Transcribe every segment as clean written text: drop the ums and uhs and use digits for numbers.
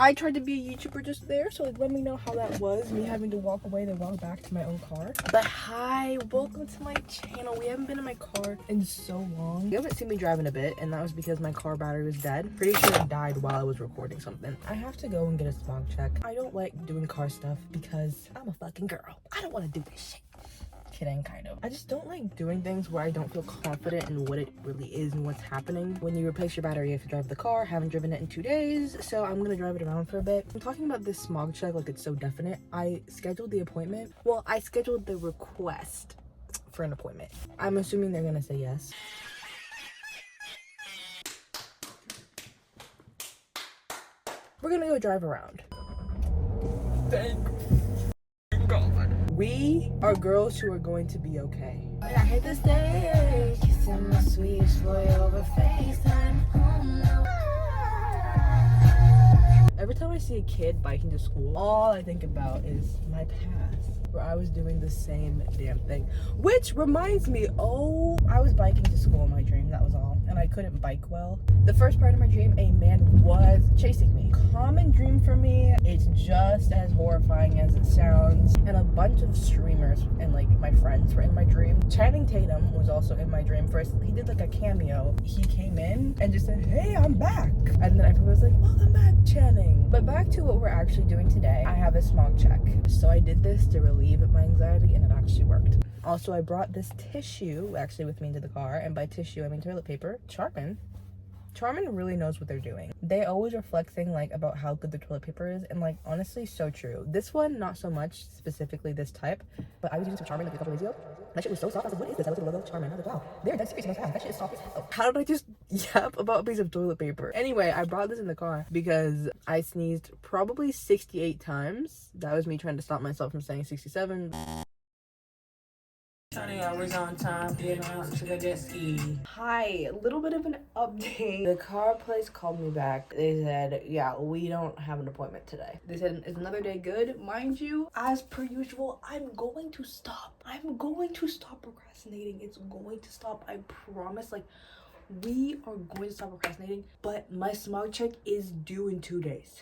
I tried to be a YouTuber just there, so like, let me know how that was, me having to walk away then walk back to my own car. But hi, welcome to my channel. We haven't been in my car in so long. You haven't seen me driving a bit, and that was because my car battery was dead. Pretty sure it died while I was recording something. I have to go and get a smog check. I don't like doing car stuff because I'm a fucking girl. I don't want to do this shit. Kidding, kind of. I just don't like doing things where I don't feel confident in what it really is and what's happening. When you replace your battery, you have to drive the car. Haven't driven it in 2 days, so I'm gonna drive it around for a bit. I'm talking about this smog check like it's so definite. I scheduled the appointment. Well, I scheduled the request for an appointment. I'm assuming they're gonna say yes. We're gonna go drive around. Thank God. We are girls who are going to be okay. I hate this day. Kissing my sweetest boy over FaceTime. Every time I see a kid biking to school, all I think about is my past, where I was doing the same damn thing. Which reminds me, I was biking to school in my dream, that was all. And I couldn't bike well. The first part of my dream, a man was chasing me. Common dream for me. It's just as horrifying as it sounds. And a bunch of streamers and like my friends were in my dream. Channing Tatum was also in my dream. First, he did like a cameo. He came in and just said, "Hey, I'm back." And then everyone was like, "Welcome back, Channing." But back to what we're actually doing today. I have a smog check. So I did this to relieve my anxiety and it actually worked. Also, I brought this tissue actually with me into the car. And by tissue, I mean toilet paper. Charmin really knows what they're doing. They always are flexing like about how good the toilet paper is, and like honestly so true. This one not so much, specifically this type, but I was using some Charmin like a couple days ago. That shit was so soft. I was like, what is this? I looked at the logo of Charmin. I was like, wow, they're dead serious. That shit is soft as hell. How did I just yap about a piece of toilet paper? Anyway, I brought this in the car because I sneezed probably 68 times. That was me trying to stop myself from saying 67. 20 hours on time, getting out to the jet ski. Hi, a little bit of an update. The car place called me back. They said, yeah, we don't have an appointment today. They said, is another day good? Mind you, as per usual, I'm going to stop procrastinating. It's going to stop, I promise. Like, we are going to stop procrastinating, but my smog check is due in 2 days.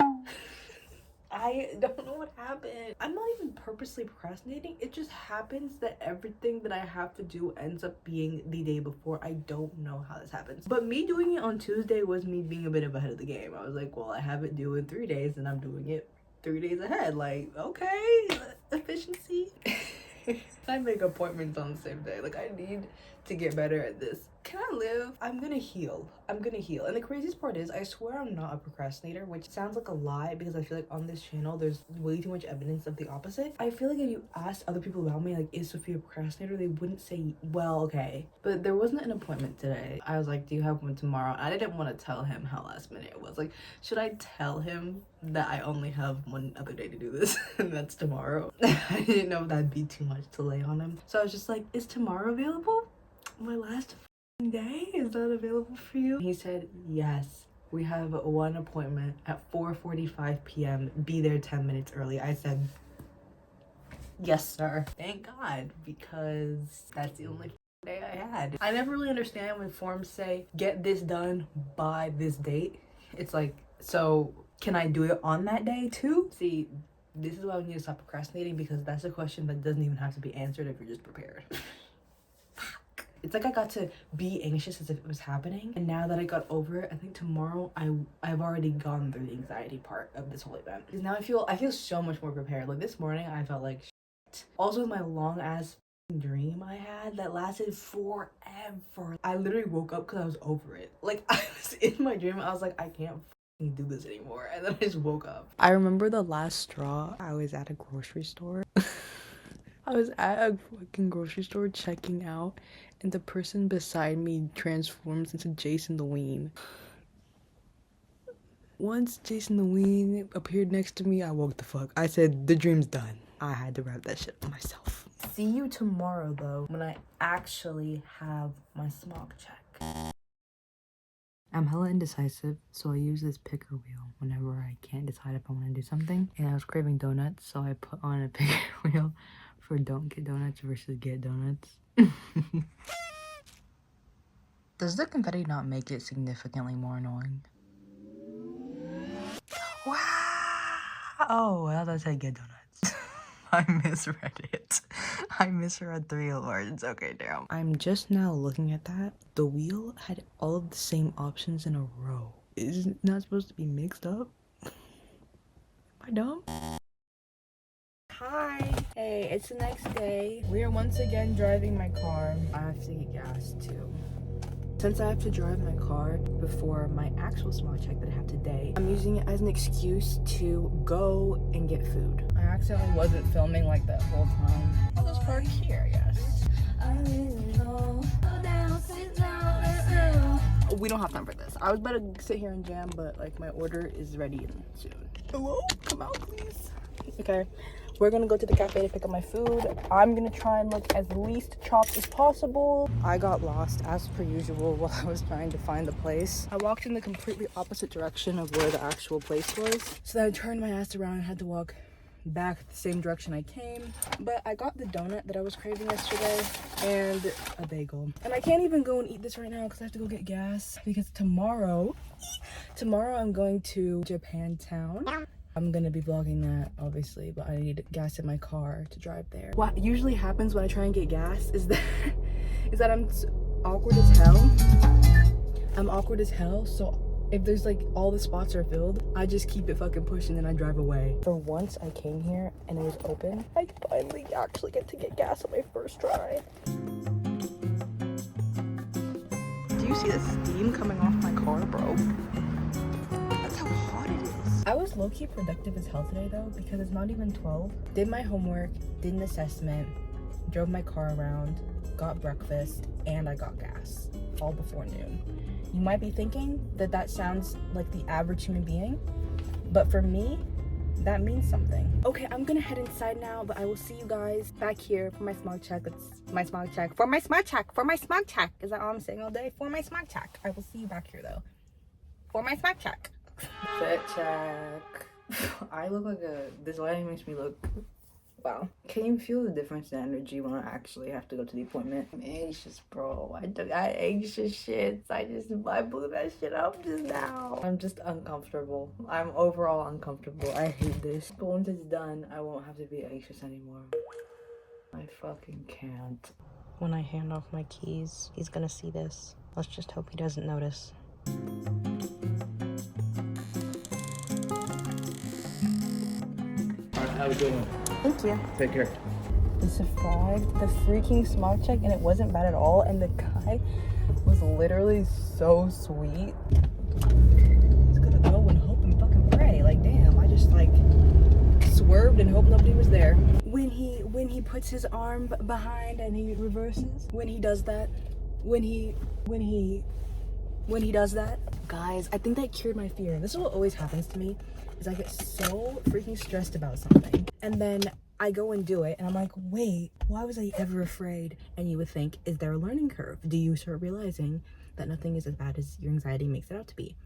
I don't know what happened. I'm not even purposely procrastinating. It just happens that everything that I have to do ends up being the day before. I don't know how this happens. But me doing it on Tuesday was me being a bit of ahead of the game. I was like, well, I have it due in 3 days and I'm doing it 3 days ahead. Like, okay, efficiency. I make appointments on the same day. Like, I need to get better at this. Can I live? I'm gonna heal. And the craziest part is, I swear I'm not a procrastinator, which sounds like a lie because I feel like on this channel there's way too much evidence of the opposite. I feel like if you asked other people around me, like, is Sophia a procrastinator, they wouldn't say, well, okay. But there wasn't an appointment today. I was like, do you have one tomorrow? I didn't want to tell him how last minute it was. Like, should I tell him that I only have one other day to do this and that's tomorrow? I didn't know if that'd be too much to lay on him. So I was just like, is tomorrow available? My last day, is that available for you? He said, yes, we have one appointment at 4:45 p.m. Be there 10 minutes early. I said, yes, sir. Thank God, because that's the only day I had. I never really understand when forms say, get this done by this date. It's like, so can I do it on that day too? See, this is why we need to stop procrastinating, because that's a question that doesn't even have to be answered if you're just prepared. It's like I got to be anxious as if it was happening, and now that I got over it, I think tomorrow I've already gone through the anxiety part of this whole event. Because now I feel so much more prepared. Like this morning I felt like shit. Also with my long ass dream I had that lasted forever. I literally woke up because I was over it. Like, I was in my dream, I was like, I can't do this anymore, and then I just woke up. I remember the last straw. I was at a grocery store. I was at a fucking grocery store checking out, and the person beside me transforms into Jason the Ween. Once Jason the Ween appeared next to me, I woke the fuck. I said, the dream's done. I had to wrap that shit up myself. See you tomorrow, though, when I actually have my smog check. I'm hella indecisive, so I use this picker wheel whenever I can't decide if I want to do something. And I was craving donuts, so I put on a picker wheel for don't get donuts versus get donuts. Does the confetti not make it significantly more annoying? Wow! Oh, well, that's how you get donuts. I misread it. I misread 3 words. Okay, damn. I'm just now looking at that. The wheel had all of the same options in a row. Is it not supposed to be mixed up? Am I dumb? Hi. Hey, it's the next day. We are once again driving my car. I have to get gas too. Since I have to drive my car before my actual smart check that I have today, I'm using it as an excuse to go and get food. I accidentally wasn't filming like that whole time. I'll just park here, I guess. We don't have time for this. I was about to sit here and jam, but like my order is ready soon. Hello? Come out, please. Okay. We're gonna go to the cafe to pick up my food. I'm gonna try and look as least chopped as possible. I got lost as per usual while I was trying to find the place. I walked in the completely opposite direction of where the actual place was. So then I turned my ass around and had to walk back the same direction I came. But I got the donut that I was craving yesterday and a bagel. And I can't even go and eat this right now because I have to go get gas because tomorrow I'm going to Japantown. I'm gonna be vlogging that obviously, but I need gas in my car to drive there. What usually happens when I try and get gas is that I'm awkward as hell. I'm awkward as hell, so if there's like all the spots are filled, I just keep it fucking pushing and I drive away. For once I came here and it was open, I finally actually get to get gas on my first try. Do you see the steam coming off my car, bro? That's how hot it is. I was low-key productive as hell today though, because it's not even 12. Did my homework, did an assessment, drove my car around, got breakfast, and I got gas, all before noon. You might be thinking that that sounds like the average human being, but for me, that means something. Okay, I'm gonna head inside now, but I will see you guys back here for my smog check. That's my smog check. For my smog check. For my smog check. Is that all I'm saying all day? For my smog check. I will see you back here though. For my smog check. Fit check. I look like this lighting makes me look, wow. Can you feel the difference in energy when I actually have to go to the appointment? I'm anxious, bro. I got anxious shits. I blew that shit up just now. I'm just uncomfortable. I'm overall uncomfortable. I hate this. But once it's done, I won't have to be anxious anymore. I fucking can't. When I hand off my keys, he's gonna see this. Let's just hope he doesn't notice. How we doing? Thank you. Take care. We survived the freaking smog check and it wasn't bad at all, and the guy was literally so sweet. Just gonna go and hope and fucking pray. Like damn, I just like swerved and hoped nobody was there. When he puts his arm behind and he reverses, when he does that, when he does that, guys, I think that cured my fear. This is what always happens to me, is I get so freaking stressed about something and then I go and do it and I'm like, wait, why was I ever afraid? And you would think, is there a learning curve? Do you start realizing that nothing is as bad as your anxiety makes it out to be?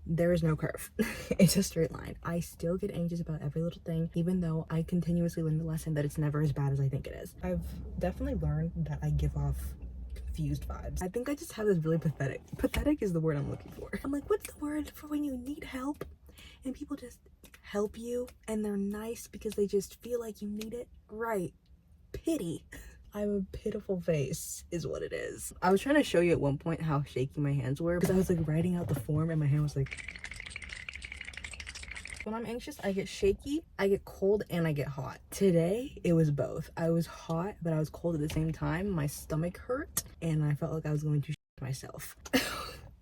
There is no curve. It's a straight line. I still get anxious about every little thing, even though I continuously learn the lesson that it's never as bad as I think it is. I've definitely learned that I give off confused vibes. I think I just have this really pathetic is the word I'm looking for. I'm like, what's the word for when you need help and people just help you and they're nice because they just feel like you need it? Right. Pity. I have a pitiful face is what it is. I was trying to show you at one point how shaky my hands were because I was like writing out the form and my hand was like, when I'm anxious, I get shaky, I get cold, and I get hot. Today, it was both. I was hot, but I was cold at the same time. My stomach hurt, and I felt like I was going to shit myself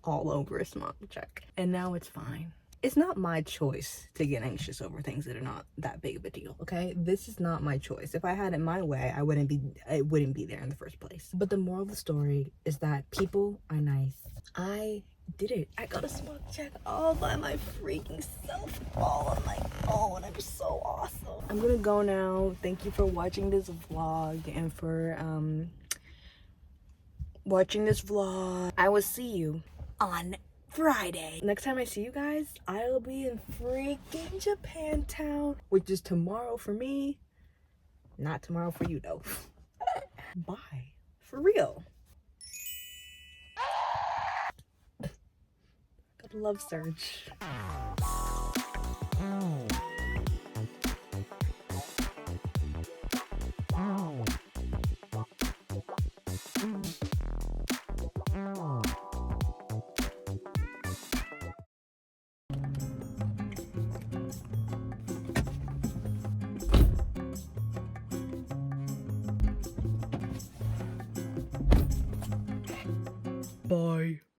all over a smog check. And now it's fine. It's not my choice to get anxious over things that are not that big of a deal, okay? This is not my choice. If I had it my way, it wouldn't be there in the first place. But the moral of the story is that people are nice. I did it. I got a smog check all by my freaking self, all on my own. I'm so awesome. I'm gonna go now. Thank you for watching this vlog and for watching this vlog. I will see you on Friday. Next time I see you guys, I'll be in freaking Japantown, which is tomorrow for me. Not tomorrow for you though. Bye. For real. Got a love surge. Bye.